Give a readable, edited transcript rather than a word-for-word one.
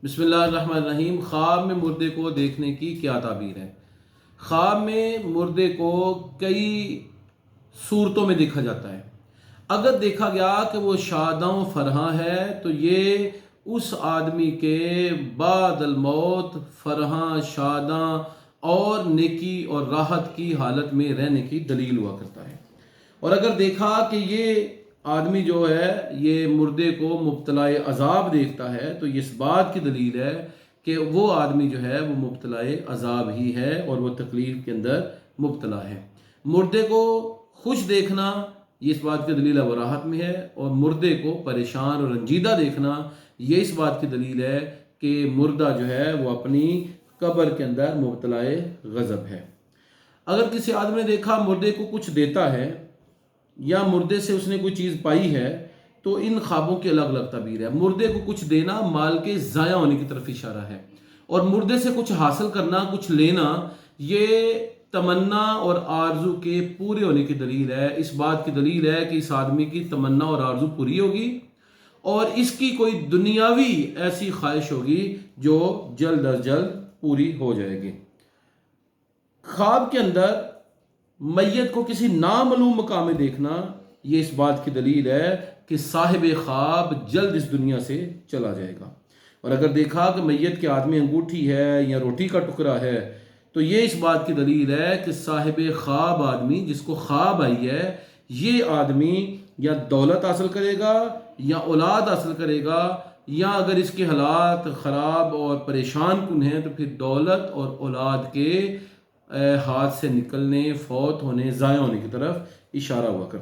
بسم اللہ الرحمن الرحیم۔ خواب میں مردے کو دیکھنے کی کیا تعبیر ہے؟ خواب میں مردے کو کئی صورتوں میں دیکھا جاتا ہے۔ اگر دیکھا گیا کہ وہ شاداں و فرحاں ہے تو یہ اس آدمی کے بعد الموت فرحاں، شاداں اور نیکی اور راحت کی حالت میں رہنے کی دلیل ہوا کرتا ہے۔ اور اگر دیکھا کہ یہ آدمی جو ہے یہ مردے کو مبتلا عذاب دیکھتا ہے تو یہ اس بات کی دلیل ہے کہ وہ آدمی جو ہے وہ مبتلا عذاب ہی ہے اور وہ تکلیف کے اندر مبتلا ہے۔ مردے کو خوش دیکھنا یہ اس بات کی دلیل ہے وہ راحت میں ہے، اور مردے کو پریشان اور رنجیدہ دیکھنا یہ اس بات کی دلیل ہے کہ مردہ جو ہے وہ اپنی قبر کے اندر مبتلا غضب ہے۔ اگر کسی آدمی نے دیکھا مردے کو کچھ دیتا ہے یا مردے سے اس نے کوئی چیز پائی ہے تو ان خوابوں کی الگ الگ تعبیر ہے۔ مردے کو کچھ دینا مال کے ضائع ہونے کی طرف اشارہ ہے، اور مردے سے کچھ حاصل کرنا، کچھ لینا، یہ تمنا اور آرزو کے پورے ہونے کی دلیل ہے۔ اس بات کی دلیل ہے کہ اس آدمی کی تمنا اور آرزو پوری ہوگی اور اس کی کوئی دنیاوی ایسی خواہش ہوگی جو جلد از جلد پوری ہو جائے گی۔ خواب کے اندر میت کو کسی نامعلوم مقام میں دیکھنا یہ اس بات کی دلیل ہے کہ صاحب خواب جلد اس دنیا سے چلا جائے گا۔ اور اگر دیکھا کہ میت کے ہاتھ میں انگوٹھی ہے یا روٹی کا ٹکڑا ہے تو یہ اس بات کی دلیل ہے کہ صاحب خواب آدمی جس کو خواب آئی ہے یہ آدمی یا دولت حاصل کرے گا یا اولاد حاصل کرے گا، یا اگر اس کے حالات خراب اور پریشان کن ہیں تو پھر دولت اور اولاد کے ہاتھ سے نکلنے، فوت ہونے، ضائع ہونے کی طرف اشارہ ہوا کرتا ہے۔